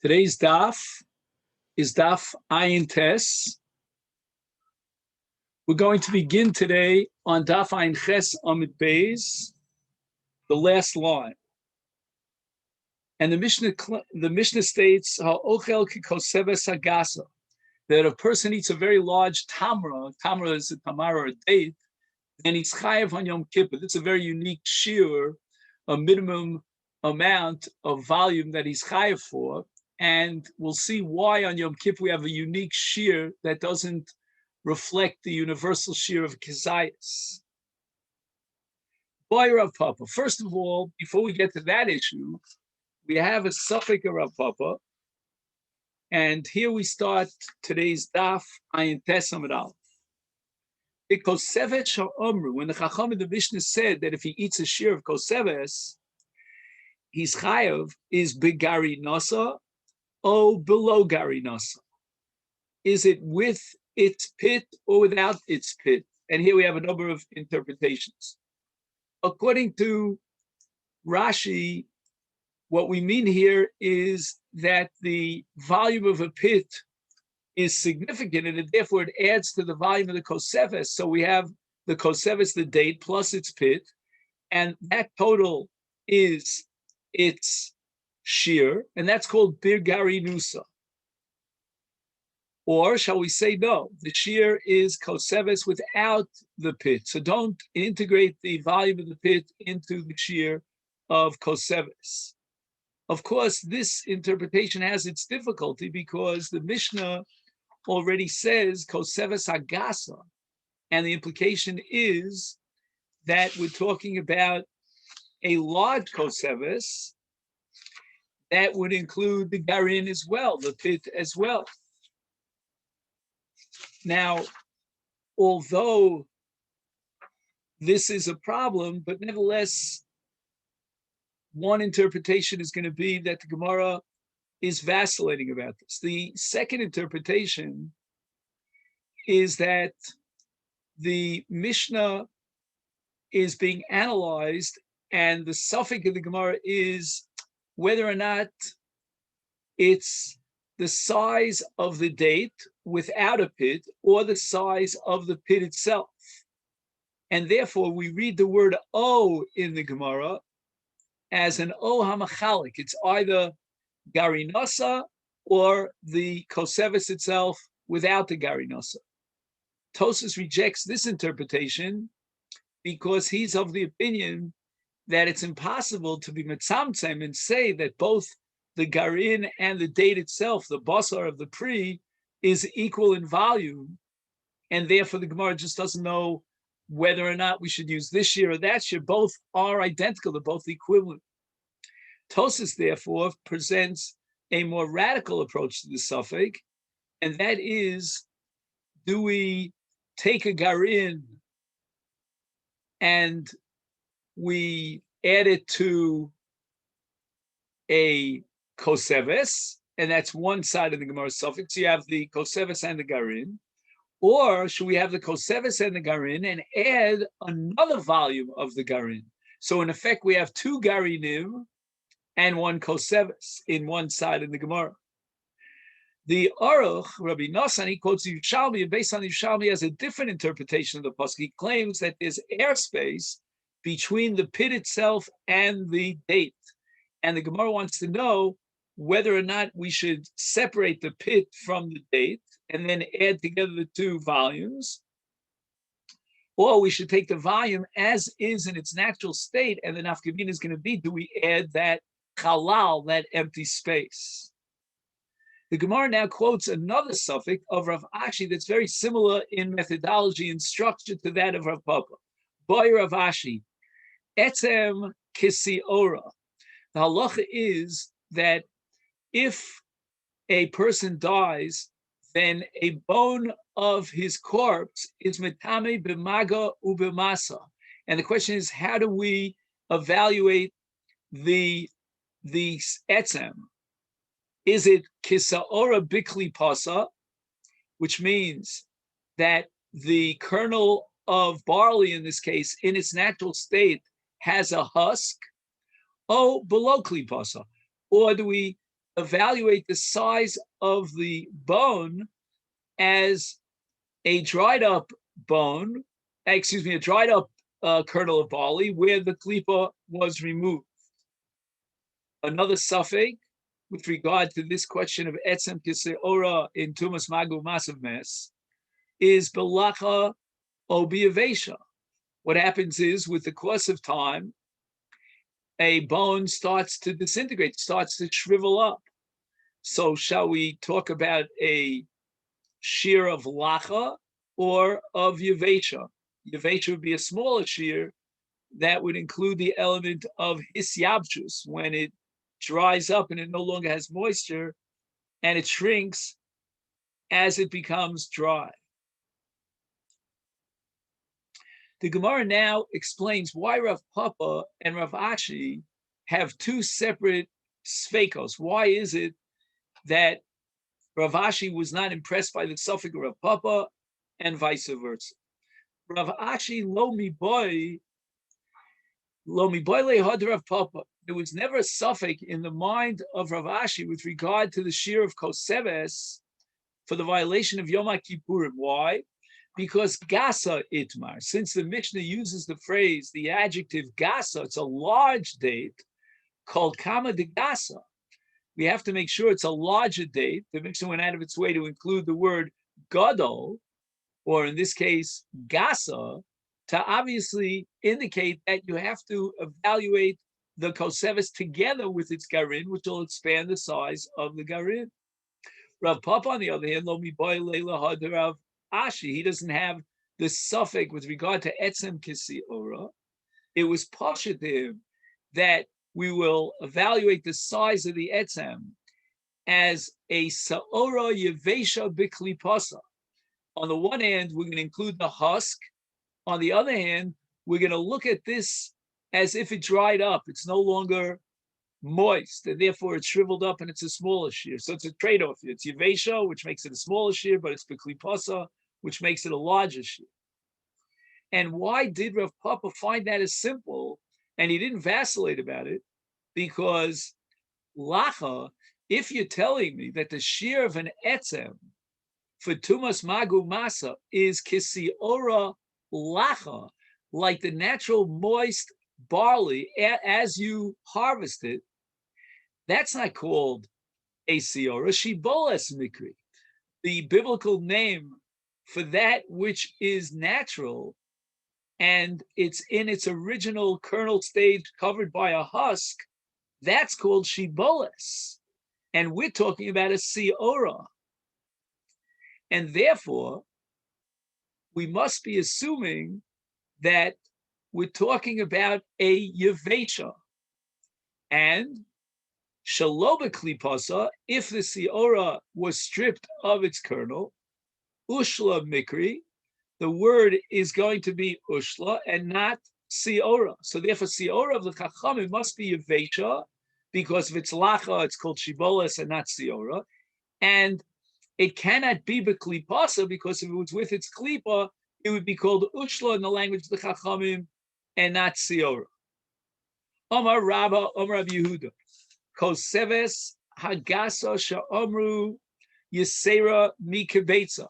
Today's daf is daf Ayin Tes. We're going to begin today on daf Ayin Ches Amid Beis, the last line. And the Mishnah states, Ha'ochel kikoseves hagasa, that a person eats a very large tamra is a tamara or a date, and he's chayav on Yom Kippur. This is a very unique shiur, a minimum amount of volume that he's chayav for. And we'll see why on Yom Kippur we have a unique shiur that doesn't reflect the universal shiur of Kizayas. Boy Rav Papa, first of all, before we get to that issue, we have a suffix of Rav Papa. And here we start today's daf, Ayin Tes Amud Aleph. The Kosevet Sha'omru, when the Chacham in the Mishnah said that if he eats a shiur of Koseves, his chayav is begari nasa, or below gari nasa. Is it with its pit or without its pit? And here we have a number of interpretations. According to Rashi, what we mean here is that the volume of a pit is significant, and therefore it adds to the volume of the koseves. So we have the koseves, the date, plus its pit, and that total is its shiur, and that's called birgari nusa. Or shall we say no? The shiur is koseves without the pit. So don't integrate the volume of the pit into the shiur of koseves. Of course, this interpretation has its difficulty because the Mishnah already says koseves hagasa, and the implication is that we're talking about a large koseves that would include the garin as well, the pit as well. Now, although this is a problem, but nevertheless, one interpretation is going to be that the Gemara is vacillating about this. The second interpretation is that the Mishnah is being analyzed, and the suffix of the Gemara is whether or not it's the size of the date without a pit or the size of the pit itself. And therefore, we read the word O in the Gemara as an O hamachalik. It's either garinasa or the koseves itself without the garinasa. Tosas rejects this interpretation because he's of the opinion that it's impossible to be metzamtzem and say that both the garin and the date itself, the basar of the pri, is equal in volume, and therefore the Gemara just doesn't know whether or not we should use this shiur or that shiur. Both are identical, they're both equivalent. Tosas, therefore, presents a more radical approach to the suffix, and that is, do we take a garin and we add it to a koseves, and that's one side of the Gemara suffix. You have the koseves and the garin. Or should we have the koseves and the garin and add another volume of the garin? So in effect, we have two garinim and one koseves in one side of the Gemara. The Aruch, Rabbi Nosson, he quotes the Yerushalmi, and based on the Yerushalmi, has a different interpretation of the pasuk. He claims that there's airspace between the pit itself and the date. And the Gemara wants to know whether or not we should separate the pit from the date and then add together the two volumes, or we should take the volume as is in its natural state, and the nafkamina is going to be, do we add that halal, that empty space? The Gemara now quotes another suffix of Rav Ashi that's very similar in methodology and structure to that of Rav Papa. Boy Rav Ashi, etzem kisiora. The halacha is that if a person dies, then a bone of his corpse is metame b'maga ubemasa. And the question is, how do we evaluate the etzem? Is it kisaora bikli pasa, which means that the kernel of barley, in this case, in its natural state, has a husk, below kli pasa? Or do we evaluate the size of the bone as a dried up bone, a dried up kernel of barley where the klipa was removed. Another suffix with regard to this question of etzem kiseora in tumas magu masav mes is belacha o biavesha. What happens is, with the course of time, a bone starts to disintegrate, starts to shrivel up. So shall we talk about a shear of lacha or of yavesha? Yavesha would be a smaller shear that would include the element of hisyabshus, when it dries up and it no longer has moisture, and it shrinks as it becomes dry. The Gemara now explains why Rav Papa and Rav Ashi have two separate sfeikos. Why is it that Rav Ashi was not impressed by the suffix of Rav Papa and vice versa? Rav Ashi lo mi boy lehad Rav Papa. There was never a suffix in the mind of Rav Ashi with regard to the shear of koseves for the violation of Yoma Kippurim. Why? Because gasa itmar, since the Mishnah uses the phrase, the adjective gasa, it's a large date, called kama de gasa. We have to make sure it's a larger date. The Mishnah went out of its way to include the word gadol, or in this case, gasa, to obviously indicate that you have to evaluate the koseves together with its garin, which will expand the size of the garin. Rav Papa, on the other hand, lo mi boy leila hadarav Ashi, he doesn't have the suffix with regard to etzem kisiora. It was pasha to him that we will evaluate the size of the etzem as a saora yevesha biklipasa. On the one hand, we're going to include the husk. On the other hand, we're going to look at this as if it dried up. It's no longer moist, and therefore it's shriveled up and it's a smaller shear. So it's a trade-off. It's yevesha, which makes it a smaller shear, but it's biklipasa, which makes it a larger shear. And why did Rav Papa find that as simple? And he didn't vacillate about it, because lacha, if you're telling me that the shear of an etzem for tumas magu masa is kisiora lacha, like the natural moist barley as you harvest it, that's not called a siora, shiboles mikri. The biblical name for that which is natural and it's in its original kernel stage covered by a husk, that's called shiboles. And we're talking about a siora. And therefore, we must be assuming that we're talking about a yevesha. And shaloba klipasa, if the siora was stripped of its kernel, ushla mikri, the word is going to be ushla and not siora. So therefore, siora of the chachamim must be yevesha, because if it's lacha, it's called shiboles and not siora. And it cannot be beklipasa, because if it was with its klipa, it would be called ushla in the language of the chachamim and not siora. Omar Rabba, Omar Rabbi Yehuda, koseves hagasa sha'omru yisera mikebetza.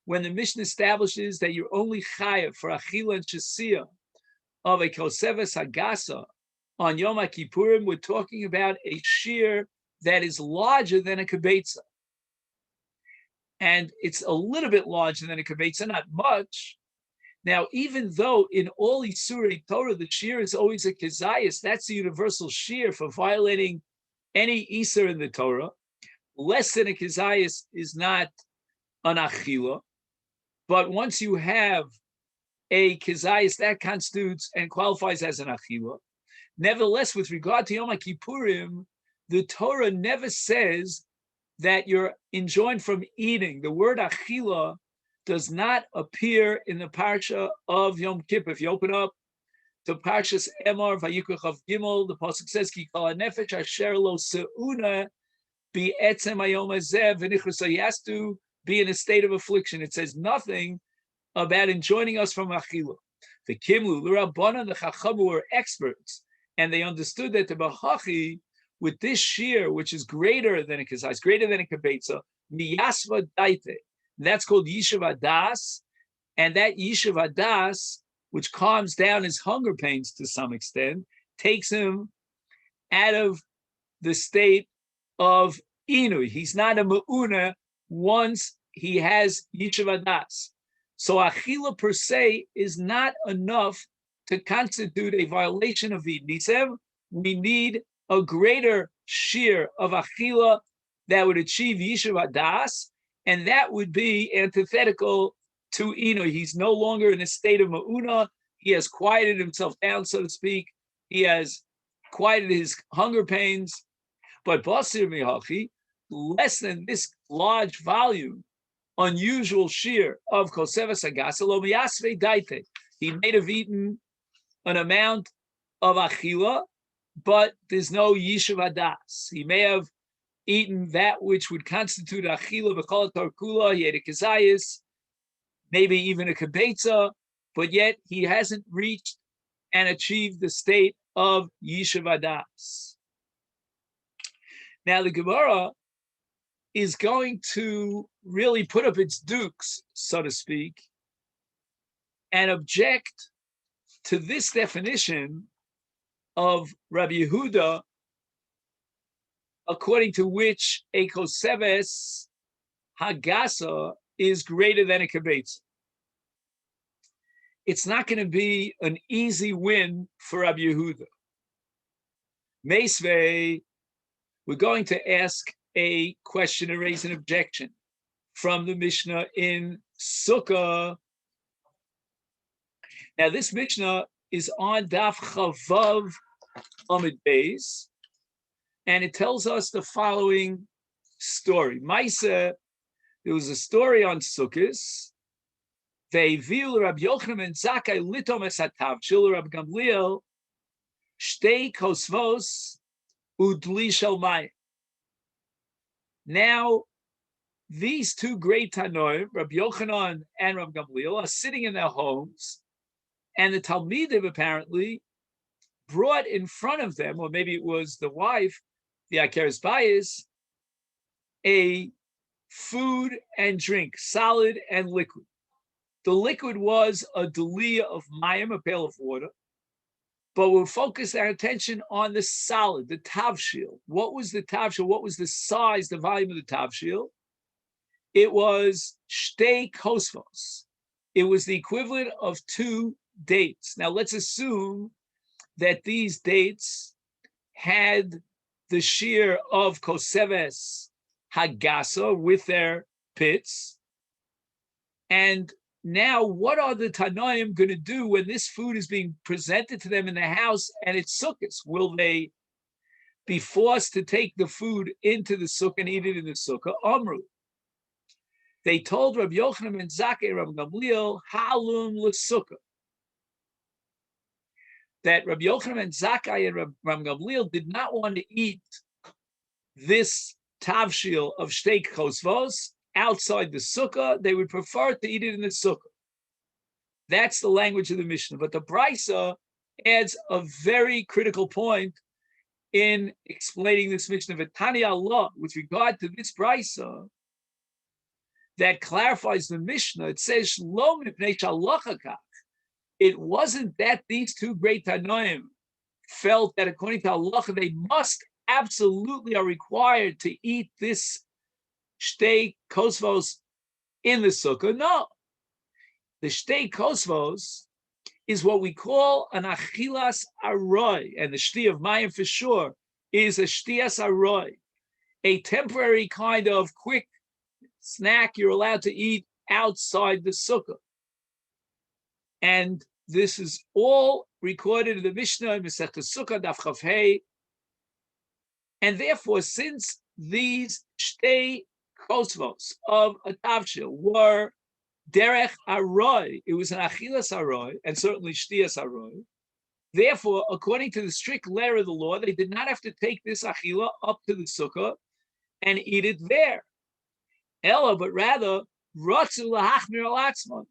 When the Mishnah establishes that you're only chayav for achila and shasiya of a koseves hagasa on Yom Kippurim, we're talking about a shear that is larger than a kibetza. And it's a little bit larger than a kibetza, not much. Now, even though in all Isurei Torah, the shear is always a kezayis, that's the universal shear for violating any Isur in the Torah. Less than a kezayis is not an achila. But once you have a kezayis, that constitutes and qualifies as an achila. Nevertheless, with regard to Yom Kippurim, the Torah never says that you're enjoined from eating. The word achila does not appear in the parsha of Yom Kippur. If you open up to Parshas Emor Vayikra Chav Gimel, the pasuk says, "Ki kol hanefesh asher lo seuna bi etzem hayom hazeh v'nichras." So he has to be in a state of affliction. It says nothing about enjoining us from achila. The Kimlu, the Rabbanan, the Chachamim were experts, and they understood that the Bahachi with this shear, which is greater than a kesais, greater than a kibetza, miyasva daite. That's called yishuv adas, and that yishuv adas, which calms down his hunger pains to some extent, takes him out of the state of inui. He's not a ma'una once he has yishuv adas. So achila per se is not enough to constitute a violation of Vid Nisev. We need a greater shear of achila that would achieve yishuv adas, and that would be antithetical to inu. He's no longer in a state of ma'una. He has quieted himself down, so to speak. He has quieted his hunger pains. But basir mihachi, less than this large volume, unusual shear of koseves agasa lo miyasvei daite. He may have eaten an amount of achila, but there's no yishuv adas. He may have eaten that which would constitute achila v'kol tarkula. He ate a kezayis, maybe even a kibetza, but yet he hasn't reached and achieved the state of yishuv adas. Now the Gemara is going to really put up its dukes, so to speak, and object to this definition of Rabbi Yehuda, according to which a koseves hagasa is greater than a kibetza. It's not going to be an easy win for Rabbi Yehuda. Meisvei, we're going to ask a question and raise an objection from the Mishnah in Sukkah. Now, this Mishnah is on Daf Chavav Amid Beis, and it tells us the following story. Maisa, there was a story on Sukkot. Ve'viu Rabbi Yochanan and Zakkai litom es hatavshil Rabbi Gamliel shtei kosvos udli shel mayim. Now, these two great Tanoim, Rabbi Yochanan and Rabbi Gamliel, are sitting in their homes, and the Talmidim apparently brought in front of them, or maybe it was the wife, the Akeres Bayis, a food and drink, solid and liquid. The liquid was a deliyah of mayim, a pail of water, but we'll focus our attention on the solid, the tavshil. What was the tavshil? What was the size, the volume of the tavshil? It was shtei kosvos. It was the equivalent of 2 dates. Now let's assume that these dates had the shear of koseves hagasa with their pits. And now, what are the Tanoim going to do when this food is being presented to them in the house and it's sukkahs? Will they be forced to take the food into the sukkah and eat it in the sukkah? Amru. They told Rabbi Yochanan and Zakkai and Rabbi Gamliel, halum l'sukkah. That Rabbi Yochanan and Zakkai and Rabbi Gamliel did not want to eat this tavshil of shtei kosvos outside the sukkah. They would prefer to eat it in the sukkah. That's the language of the Mishnah. But the Brisa adds a very critical point in explaining this Mishnah. V'tani Allah, with regard to this Brisa, that clarifies the Mishnah. It says, Lo mipnei shalachakach. It wasn't that these two great Tanoim felt that according to Allah, they must absolutely are required to eat this shtei kosvos in the sukkah. No. The shtei kosvos is what we call an achilas aroi, and the shti of mayim for sure is a shtias aroi, a temporary kind of quick snack you're allowed to eat outside the sukkah. And this is all recorded in the Mishnah in Masechet Sukkah Daf Chav Hei. And therefore, since these shtei kosvos of a tavshil were derech aroi, it was an achilas aroi, and certainly shtias aroi. Therefore, according to the strict letter of the law, they did not have to take this achila up to the sukkah and eat it there. Ella, but rather, ratzu lahachmir al atzmon.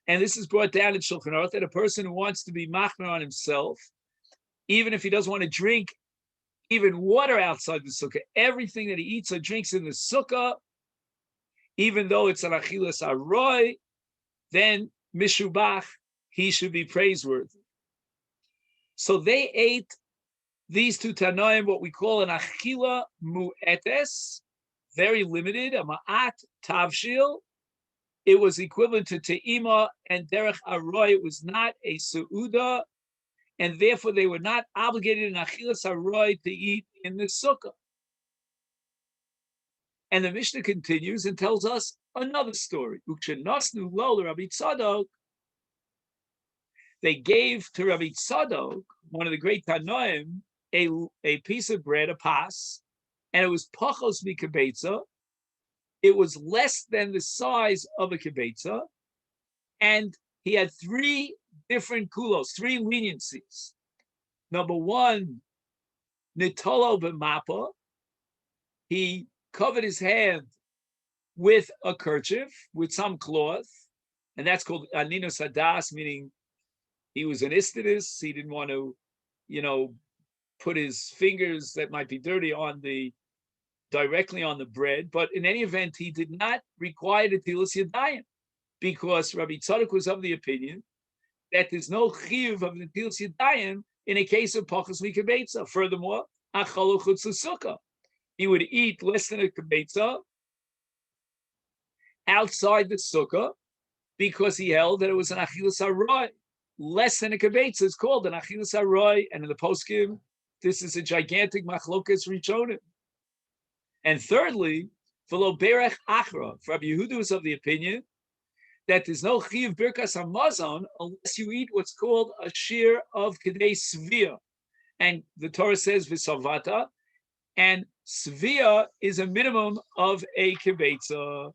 And this is brought down in Shulchan Aruch that a person who wants to be machmir on himself, even if he doesn't want to drink even water outside the sukkah, everything that he eats or drinks in the sukkah, even though it's an achilas aroy, then mishubach, he should be praiseworthy. So they ate, these two tanoim, what we call an achila mu'etes, very limited, a ma'at tavshil. It was equivalent to te'ima and derech aroy. It was not a su'uda, and therefore they were not obligated in achilas aroy to eat in the sukkah. And the Mishnah continues and tells us another story. Ukshenasnu lo Rabbi Tzadok. They gave to Rabbi Tzadok, one of the great Tanoim, a piece of bread, a pas, and it was pachos mikabetza. It was less than the size of a kibetza, and he had three different kulos, three leniencies. Number one, nitolo b'mapa. He covered his hand with a kerchief, with some cloth, and that's called aninos hadas, meaning he was an istidis. He didn't want to, put his fingers that might be dirty directly on the bread. But in any event, he did not require the tilas yadayim, because Rabbi Tzadok was of the opinion that there's no chiyuv of the tilas yadayim in a case of pachas mikabetza. Furthermore, achalu chutz l'sukkah. He would eat less than a kibetza outside the sukkah because he held that it was an achilas haroy. Less than a kibetza is called an achilas haroy, and in the poskim, this is a gigantic machlokas rishonim. And thirdly, v'lo berech achra, Rabbi Yehuda was of the opinion that there's no chiyuv birkas hamazon unless you eat what's called a shear of kedei svia, and the Torah says v'savata, and svia is a minimum of a kibetza.